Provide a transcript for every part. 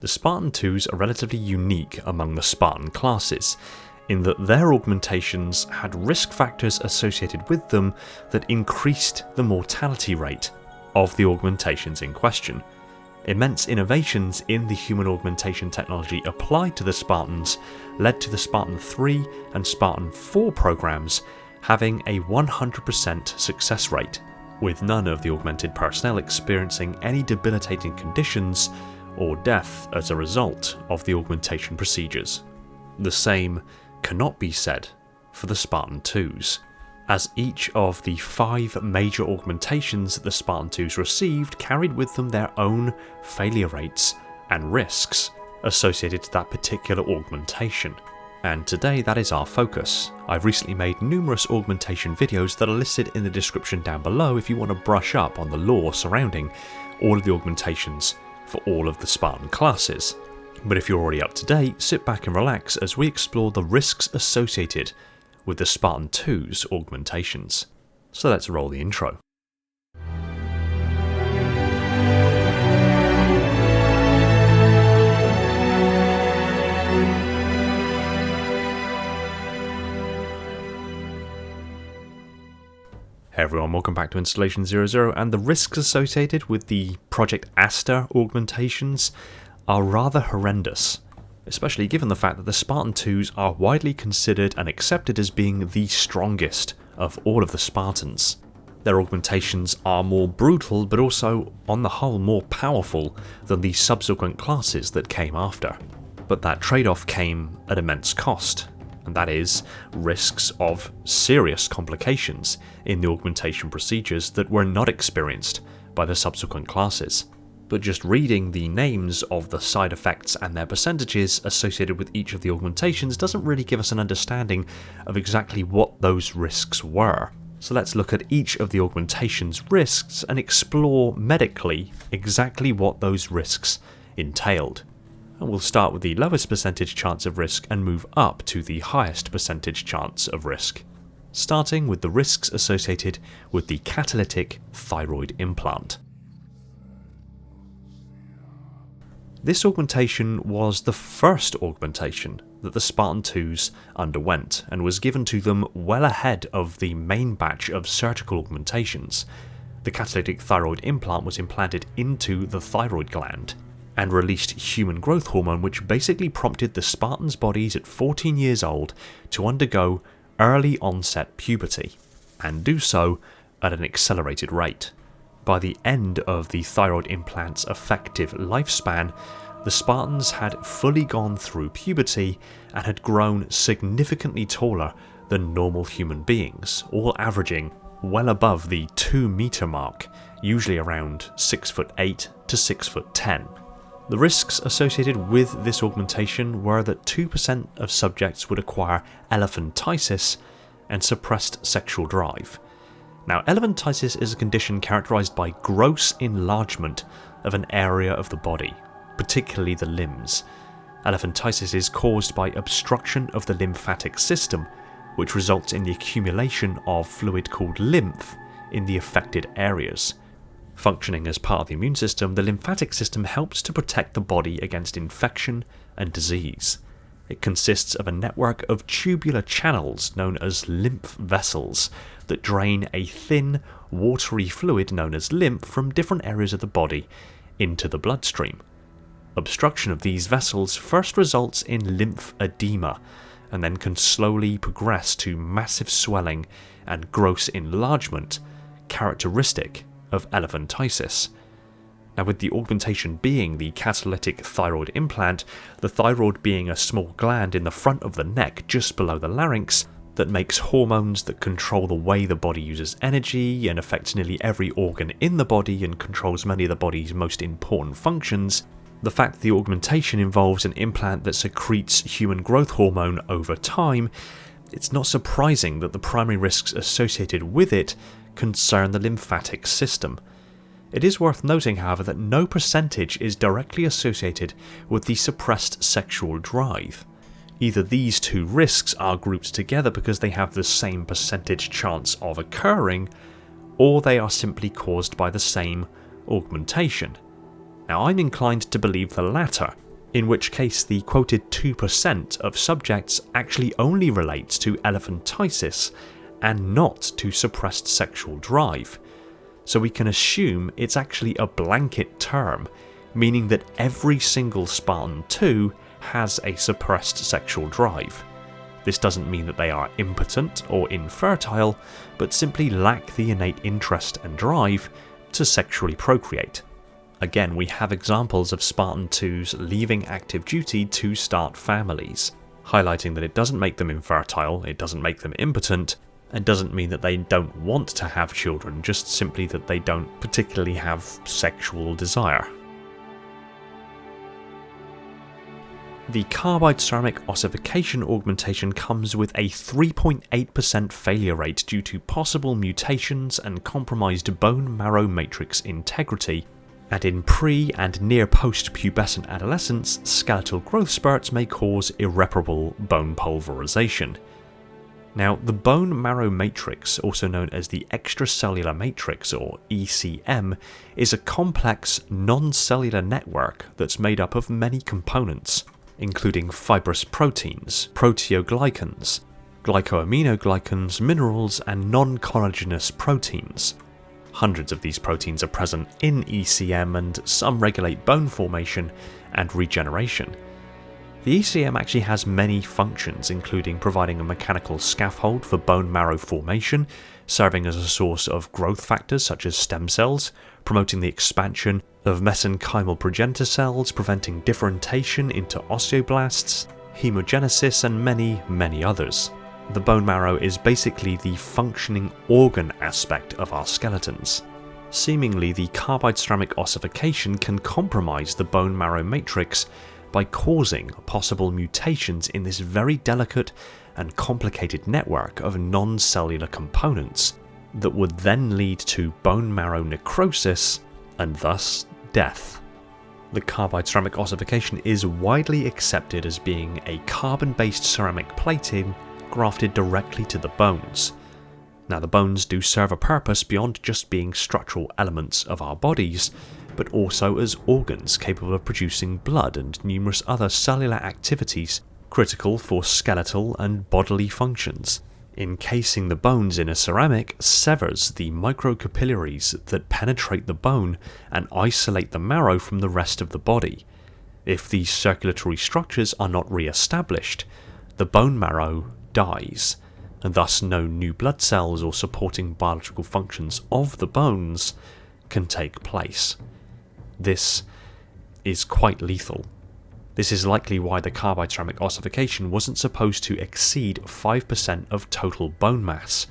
The Spartan-IIs are relatively unique among the Spartan classes, in that their augmentations had risk factors associated with them that increased the mortality rate of the augmentations in question. Immense innovations in the human augmentation technology applied to the Spartans led to the Spartan-III and Spartan-IV programs having a 100% success rate, with none of the augmented personnel experiencing any debilitating conditions or death as a result of the augmentation procedures. The same cannot be said for the Spartan-IIs, as each of the 5 major augmentations the Spartan-IIs received carried with them their own failure rates and risks associated to that particular augmentation. And today that is our focus. I've recently made numerous augmentation videos that are listed in the description down below if you want to brush up on the lore surrounding all of the augmentations for all of the Spartan classes. But if you're already up to date, sit back and relax as we explore the risks associated with the Spartan-II's augmentations. So let's roll the intro. Hey everyone, welcome back to Installation 00, and the risks associated with the Project Aster augmentations are rather horrendous, especially given the fact that the Spartan-IIs are widely considered and accepted as being the strongest of all of the Spartans. Their augmentations are more brutal, but also, on the whole, more powerful than the subsequent classes that came after. But that trade-off came at immense cost, and that is risks of serious complications in the augmentation procedures that were not experienced by the subsequent classes. But just reading the names of the side effects and their percentages associated with each of the augmentations doesn't really give us an understanding of exactly what those risks were. So let's look at each of the augmentation's risks and explore medically exactly what those risks entailed. And we'll start with the lowest percentage chance of risk and move up to the highest percentage chance of risk, starting with the risks associated with the catalytic thyroid implant. This augmentation was the first augmentation that the Spartan-IIs underwent and was given to them well ahead of the main batch of surgical augmentations. The catalytic thyroid implant was implanted into the thyroid gland and released human growth hormone, which basically prompted the Spartans' bodies at 14 years old to undergo early onset puberty, and do so at an accelerated rate. By the end of the thyroid implant's effective lifespan, the Spartans had fully gone through puberty and had grown significantly taller than normal human beings, all averaging well above the 2-meter mark, usually around 6'8" to 6'10". The risks associated with this augmentation were that 2% of subjects would acquire elephantiasis and suppressed sexual drive. Now, elephantiasis is a condition characterized by gross enlargement of an area of the body, particularly the limbs. Elephantiasis is caused by obstruction of the lymphatic system, which results in the accumulation of fluid called lymph in the affected areas. Functioning as part of the immune system, the lymphatic system helps to protect the body against infection and disease. It consists of a network of tubular channels known as lymph vessels that drain a thin, watery fluid known as lymph from different areas of the body into the bloodstream. Obstruction of these vessels first results in lymphedema and then can slowly progress to massive swelling and gross enlargement, characteristic of elephantiasis. Now, with the augmentation being the catalytic thyroid implant, the thyroid being a small gland in the front of the neck just below the larynx that makes hormones that control the way the body uses energy and affects nearly every organ in the body and controls many of the body's most important functions, the fact that the augmentation involves an implant that secretes human growth hormone over time, it's not surprising that the primary risks associated with it concern the lymphatic system. It is worth noting, however, that no percentage is directly associated with the suppressed sexual drive. Either these two risks are grouped together because they have the same percentage chance of occurring, or they are simply caused by the same augmentation. Now, I'm inclined to believe the latter, in which case the quoted 2% of subjects actually only relates to elephantiasis and not to suppressed sexual drive. So we can assume it's actually a blanket term, meaning that every single Spartan-II has a suppressed sexual drive. This doesn't mean that they are impotent or infertile, but simply lack the innate interest and drive to sexually procreate. Again, we have examples of Spartan-IIs leaving active duty to start families, highlighting that it doesn't make them infertile, it doesn't make them impotent, and doesn't mean that they don't want to have children, just simply that they don't particularly have sexual desire. The carbide ceramic ossification augmentation comes with a 3.8% failure rate due to possible mutations and compromised bone marrow matrix integrity, and in pre- and near post-pubescent adolescents, skeletal growth spurts may cause irreparable bone pulverization. Now, the bone marrow matrix, also known as the extracellular matrix or ECM, is a complex non-cellular network that's made up of many components, including fibrous proteins, proteoglycans, glycoaminoglycans, minerals, and non-collagenous proteins. Hundreds of these proteins are present in ECM, and some regulate bone formation and regeneration. The ECM actually has many functions, including providing a mechanical scaffold for bone marrow formation, serving as a source of growth factors such as stem cells, promoting the expansion of mesenchymal progenitor cells, preventing differentiation into osteoblasts, hemogenesis, and many, many others. The bone marrow is basically the functioning organ aspect of our skeletons. Seemingly, the carbide ceramic ossification can compromise the bone marrow matrix by causing possible mutations in this very delicate and complicated network of non-cellular components that would then lead to bone marrow necrosis and thus death. The carbide ceramic ossification is widely accepted as being a carbon-based ceramic plating grafted directly to the bones. Now, the bones do serve a purpose beyond just being structural elements of our bodies, but also as organs capable of producing blood and numerous other cellular activities critical for skeletal and bodily functions. Encasing the bones in a ceramic severs the microcapillaries that penetrate the bone and isolate the marrow from the rest of the body. If these circulatory structures are not re-established, the bone marrow dies, and thus no new blood cells or supporting biological functions of the bones can take place. This is quite lethal. This is likely why the carbide ceramic ossification wasn't supposed to exceed 5% of total bone mass,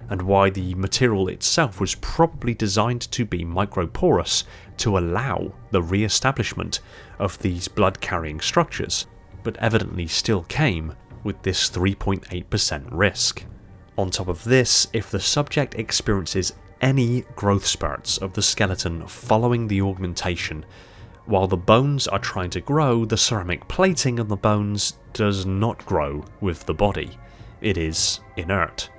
and why the material itself was probably designed to be microporous to allow the re-establishment of these blood-carrying structures, but evidently still came with this 3.8% risk. On top of this, if the subject experiences any growth spurts of the skeleton following the augmentation, while the bones are trying to grow, the ceramic plating of the bones does not grow with the body. It is inert,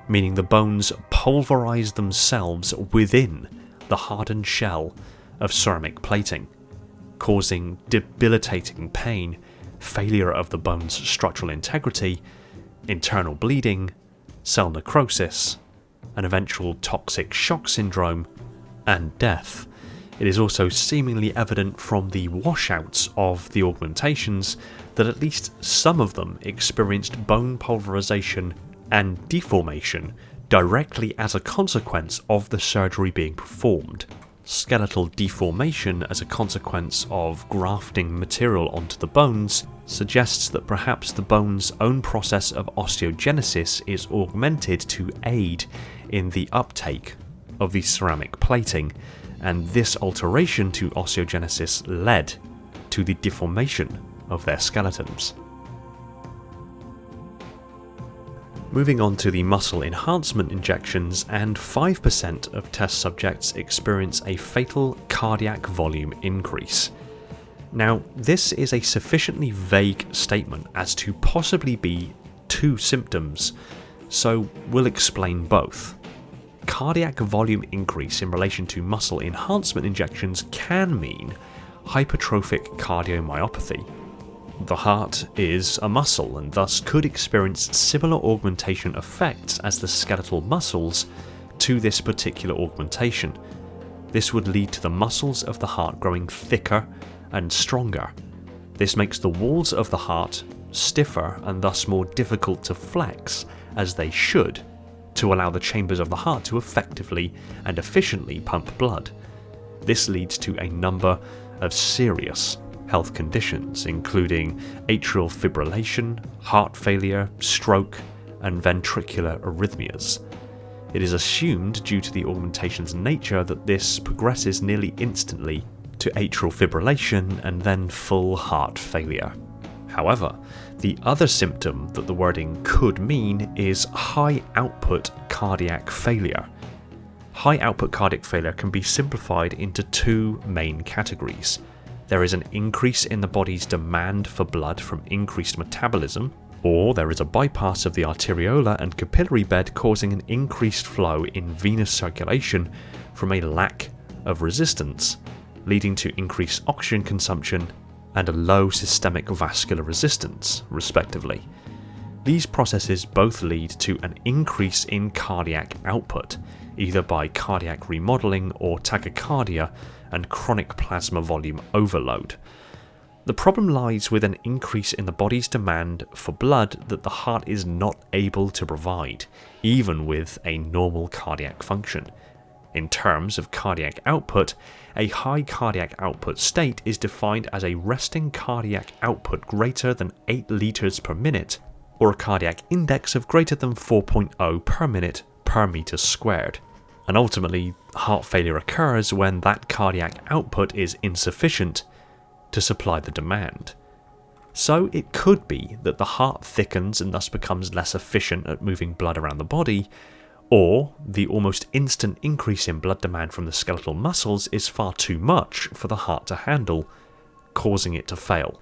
meaning the bones pulverize themselves within the hardened shell of ceramic plating, causing debilitating pain, failure of the bone's structural integrity, internal bleeding, cell necrosis, an eventual toxic shock syndrome, and death. It is also seemingly evident from the washouts of the augmentations that at least some of them experienced bone pulverization and deformation directly as a consequence of the surgery being performed. Skeletal deformation as a consequence of grafting material onto the bones suggests that perhaps the bone's own process of osteogenesis is augmented to aid in the uptake of the ceramic plating, and this alteration to osteogenesis led to the deformation of their skeletons. Moving on to the muscle enhancement injections, and 5% of test subjects experience a fatal cardiac volume increase. Now, this is a sufficiently vague statement as to possibly be two symptoms, so we'll explain both. Cardiac volume increase in relation to muscle enhancement injections can mean hypertrophic cardiomyopathy. The heart is a muscle and thus could experience similar augmentation effects as the skeletal muscles to this particular augmentation. This would lead to the muscles of the heart growing thicker and stronger. This makes the walls of the heart stiffer and thus more difficult to flex, as they should, to allow the chambers of the heart to effectively and efficiently pump blood. This leads to a number of serious health conditions, including atrial fibrillation, heart failure, stroke, and ventricular arrhythmias. It is assumed, due to the augmentation's nature, that this progresses nearly instantly to atrial fibrillation and then full heart failure. However, the other symptom that the wording could mean is high output cardiac failure. High output cardiac failure can be simplified into two main categories. There is an increase in the body's demand for blood from increased metabolism, or there is a bypass of the arteriolar and capillary bed causing an increased flow in venous circulation from a lack of resistance, leading to increased oxygen consumption and a low systemic vascular resistance, respectively. These processes both lead to an increase in cardiac output, either by cardiac remodeling or tachycardia and chronic plasma volume overload. The problem lies with an increase in the body's demand for blood that the heart is not able to provide, even with a normal cardiac function. In terms of cardiac output, a high cardiac output state is defined as a resting cardiac output greater than 8 liters per minute, or a cardiac index of greater than 4.0 per minute per meter squared. And ultimately, heart failure occurs when that cardiac output is insufficient to supply the demand. So it could be that the heart thickens and thus becomes less efficient at moving blood around the body, or the almost instant increase in blood demand from the skeletal muscles is far too much for the heart to handle, causing it to fail.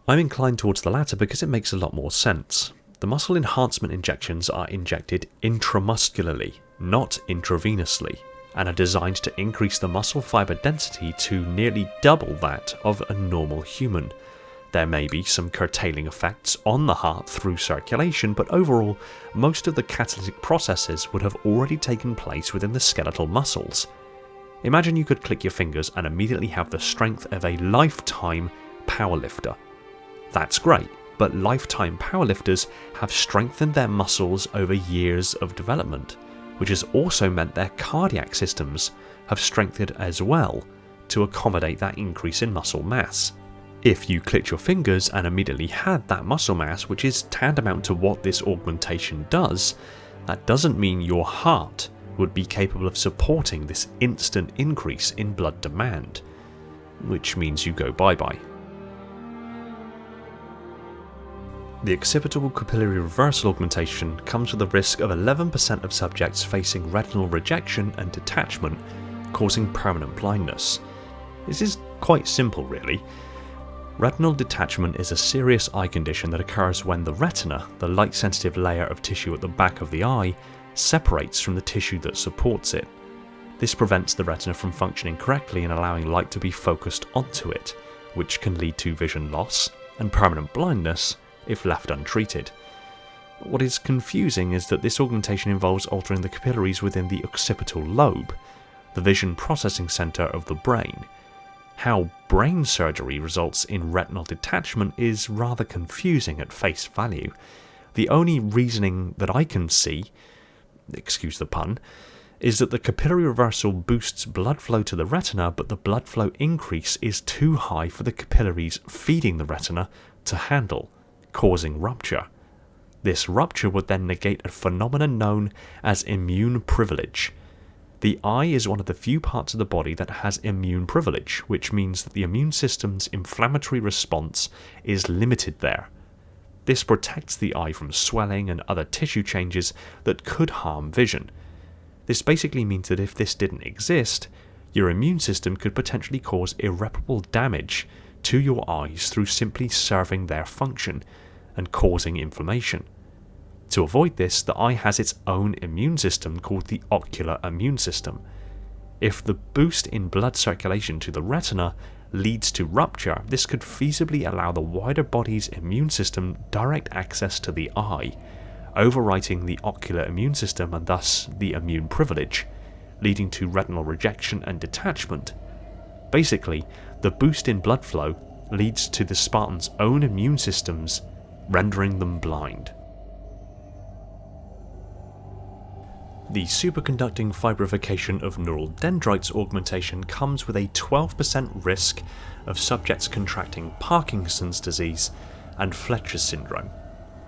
I'm inclined towards the latter because it makes a lot more sense. The muscle enhancement injections are injected intramuscularly, not intravenously, and are designed to increase the muscle fiber density to nearly double that of a normal human. There may be some curtailing effects on the heart through circulation, but overall, most of the catalytic processes would have already taken place within the skeletal muscles. Imagine you could click your fingers and immediately have the strength of a lifetime powerlifter. That's great, but lifetime powerlifters have strengthened their muscles over years of development, which has also meant their cardiac systems have strengthened as well to accommodate that increase in muscle mass. If you clicked your fingers and immediately had that muscle mass, which is tantamount to what this augmentation does, that doesn't mean your heart would be capable of supporting this instant increase in blood demand, which means you go bye-bye. The occipital capillary reversal augmentation comes with a risk of 11% of subjects facing retinal rejection and detachment, causing permanent blindness. This is quite simple, really. Retinal detachment is a serious eye condition that occurs when the retina, the light-sensitive layer of tissue at the back of the eye, separates from the tissue that supports it. This prevents the retina from functioning correctly and allowing light to be focused onto it, which can lead to vision loss and permanent blindness if left untreated. What is confusing is that this augmentation involves altering the capillaries within the occipital lobe, the vision processing center of the brain. How brain surgery results in retinal detachment is rather confusing at face value. The only reasoning that I can see, excuse the pun, is that the capillary reversal boosts blood flow to the retina, but the blood flow increase is too high for the capillaries feeding the retina to handle, causing rupture. This rupture would then negate a phenomenon known as immune privilege. The eye is one of the few parts of the body that has immune privilege, which means that the immune system's inflammatory response is limited there. This protects the eye from swelling and other tissue changes that could harm vision. This basically means that if this didn't exist, your immune system could potentially cause irreparable damage to your eyes through simply serving their function and causing inflammation. To avoid this, the eye has its own immune system called the ocular immune system. If the boost in blood circulation to the retina leads to rupture, this could feasibly allow the wider body's immune system direct access to the eye, overwriting the ocular immune system and thus the immune privilege, leading to retinal rejection and detachment. Basically, the boost in blood flow leads to the Spartans' own immune systems, rendering them blind. The superconducting fibrification of neural dendrites augmentation comes with a 12% risk of subjects contracting Parkinson's disease and Fletcher's syndrome.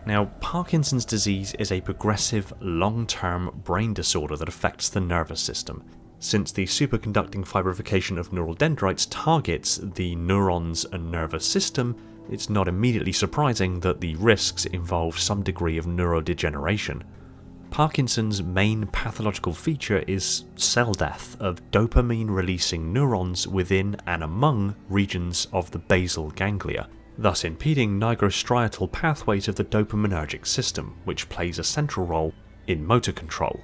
Now, Parkinson's disease is a progressive, long-term brain disorder that affects the nervous system. Since the superconducting fibrification of neural dendrites targets the neurons and nervous system, it's not immediately surprising that the risks involve some degree of neurodegeneration. Parkinson's main pathological feature is cell death of dopamine-releasing neurons within and among regions of the basal ganglia, thus impeding nigrostriatal pathways of the dopaminergic system, which plays a central role in motor control.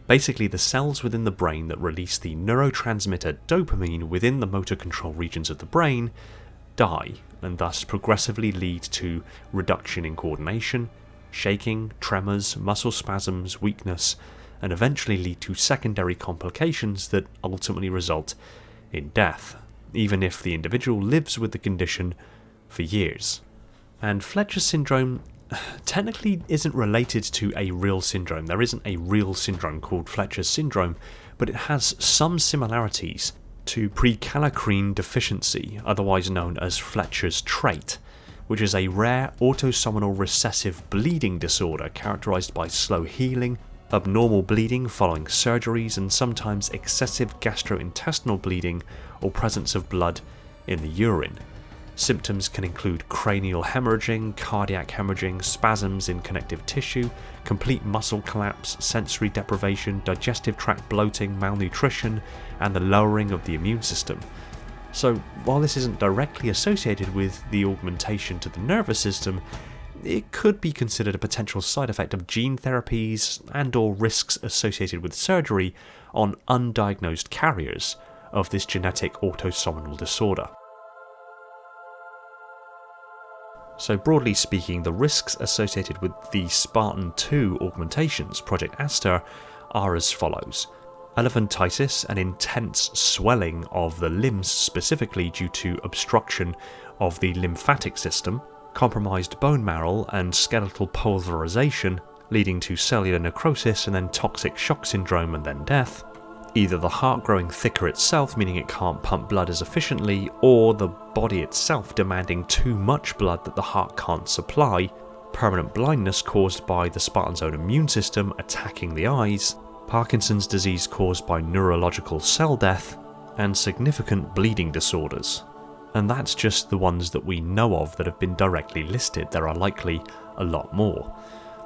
Basically, the cells within the brain that release the neurotransmitter dopamine within the motor control regions of the brain die, and thus progressively lead to reduction in coordination, shaking, tremors, muscle spasms, weakness, and eventually lead to secondary complications that ultimately result in death, even if the individual lives with the condition for years. And Fletcher's syndrome technically isn't related to a real syndrome. There isn't a real syndrome called Fletcher's syndrome, but it has some similarities to prekallikrein deficiency, otherwise known as Fletcher's trait, which is a rare autosomal recessive bleeding disorder characterized by slow healing, abnormal bleeding following surgeries, and sometimes excessive gastrointestinal bleeding or presence of blood in the urine. Symptoms can include cranial hemorrhaging, cardiac hemorrhaging, spasms in connective tissue, complete muscle collapse, sensory deprivation, digestive tract bloating, malnutrition, and the lowering of the immune system. So, while this isn't directly associated with the augmentation to the nervous system, it could be considered a potential side effect of gene therapies and/or risks associated with surgery on undiagnosed carriers of this genetic autosomal disorder. So broadly speaking, the risks associated with the Spartan-II Augmentations, Project Aster, are as follows. Elephantitis, an intense swelling of the limbs specifically due to obstruction of the lymphatic system, compromised bone marrow and skeletal pulverization, leading to cellular necrosis and then toxic shock syndrome and then death. Either the heart growing thicker itself, meaning it can't pump blood as efficiently, or the body itself demanding too much blood that the heart can't supply, permanent blindness caused by the Spartan's own immune system attacking the eyes, Parkinson's disease caused by neurological cell death, and significant bleeding disorders. And that's just the ones that we know of that have been directly listed. There are likely a lot more.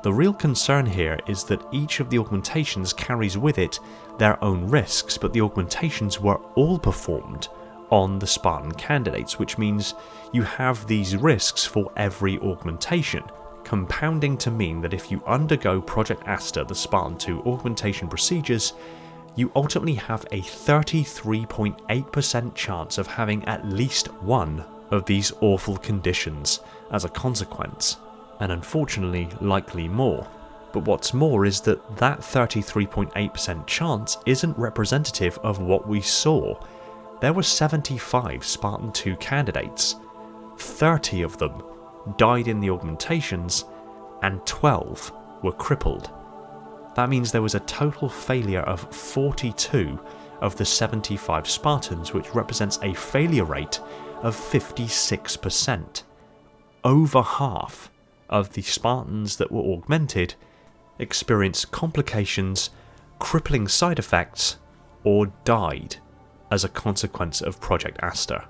The real concern here is that each of the augmentations carries with it their own risks, but the augmentations were all performed on the Spartan candidates, which means you have these risks for every augmentation, compounding to mean that if you undergo Project Aster, the Spartan-II augmentation procedures, you ultimately have a 33.8% chance of having at least one of these awful conditions as a consequence, and unfortunately likely more. But what's more is that 33.8% chance isn't representative of what we saw. There were 75 Spartan-II candidates, 30 of them died in the augmentations, and 12 were crippled. That means there was a total failure of 42 of the 75 Spartans, which represents a failure rate of 56%. Over half of the Spartans that were augmented experienced complications, crippling side effects, or died as a consequence of Project Aster.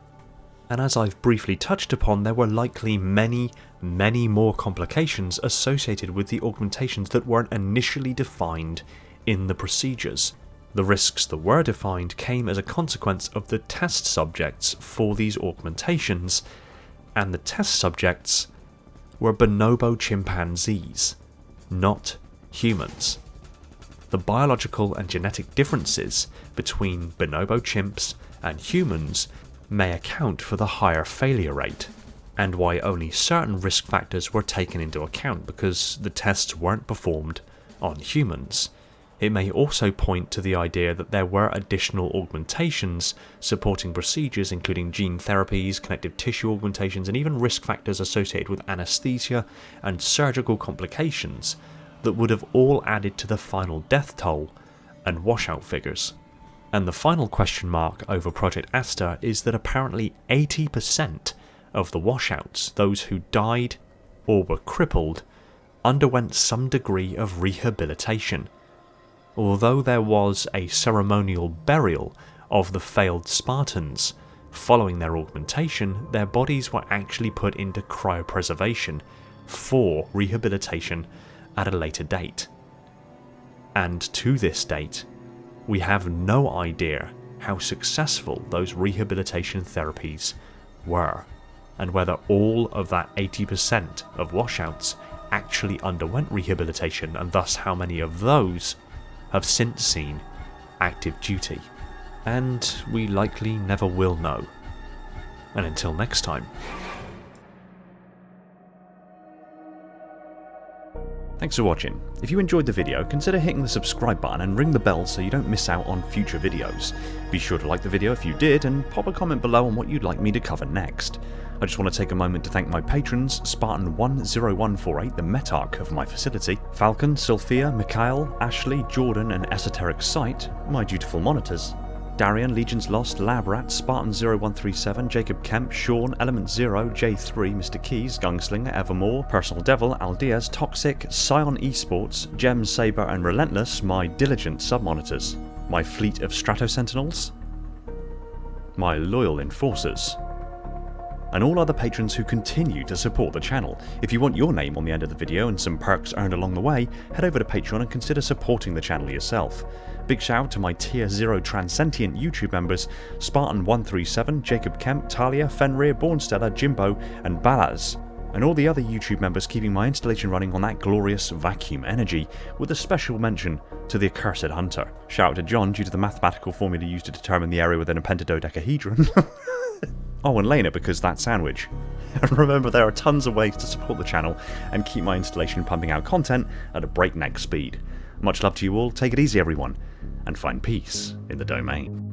And as I've briefly touched upon, there were likely many more complications associated with the augmentations that weren't initially defined in the procedures. The risks that were defined came as a consequence of the test subjects for these augmentations, and the test subjects were bonobo chimpanzees, not humans. The biological and genetic differences between bonobo chimps and humans may account for the higher failure rate, and why only certain risk factors were taken into account because the tests weren't performed on humans. It may also point to the idea that there were additional augmentations supporting procedures including gene therapies, connective tissue augmentations, and even risk factors associated with anesthesia and surgical complications that would have all added to the final death toll and washout figures. And the final question mark over Project Aster is that apparently 80% of the washouts, those who died or were crippled, underwent some degree of rehabilitation. Although there was a ceremonial burial of the failed Spartans following their augmentation, their bodies were actually put into cryopreservation for rehabilitation at a later date. And to this date, we have no idea how successful those rehabilitation therapies were, and whether all of that 80% of washouts actually underwent rehabilitation, and thus how many of those have since seen active duty. And we likely never will know. And until next time. Thanks for watching. If you enjoyed the video, consider hitting the subscribe button and ring the bell so you don't miss out on future videos. Be sure to like the video if you did, and pop a comment below on what you'd like me to cover next. I just want to take a moment to thank my patrons, Spartan-10148, the Metarch of my facility, Falcon, Sophia, Mikhail, Ashley, Jordan, and Esoteric Sight, my dutiful monitors, Darian, Legions Lost, Lab Rat, Spartan-0137, Jacob Kemp, Sean, Element Zero, J3, Mr. Keys, Gunslinger, Evermore, Personal Devil, Aldeas, Toxic, Scion Esports, Gem, Saber, and Relentless, my diligent sub-monitors, my fleet of Strato Sentinels, my loyal enforcers, and all other patrons who continue to support the channel. If you want your name on the end of the video and some perks earned along the way, head over to Patreon and consider supporting the channel yourself. Big shout out to my Tier 0 Transcendent YouTube members, Spartan-137, Jacob Kemp, Talia, Fenrir, Bornstella, Jimbo, and Balaz, and all the other YouTube members keeping my installation running on that glorious vacuum energy, with a special mention to the Accursed Hunter. Shout out to John due to the mathematical formula used to determine the area within a pentadodecahedron. Oh, and Lena because that sandwich. And remember, there are tons of ways to support the channel and keep my installation pumping out content at a breakneck speed. Much love to you all, take it easy everyone, and find peace in the domain.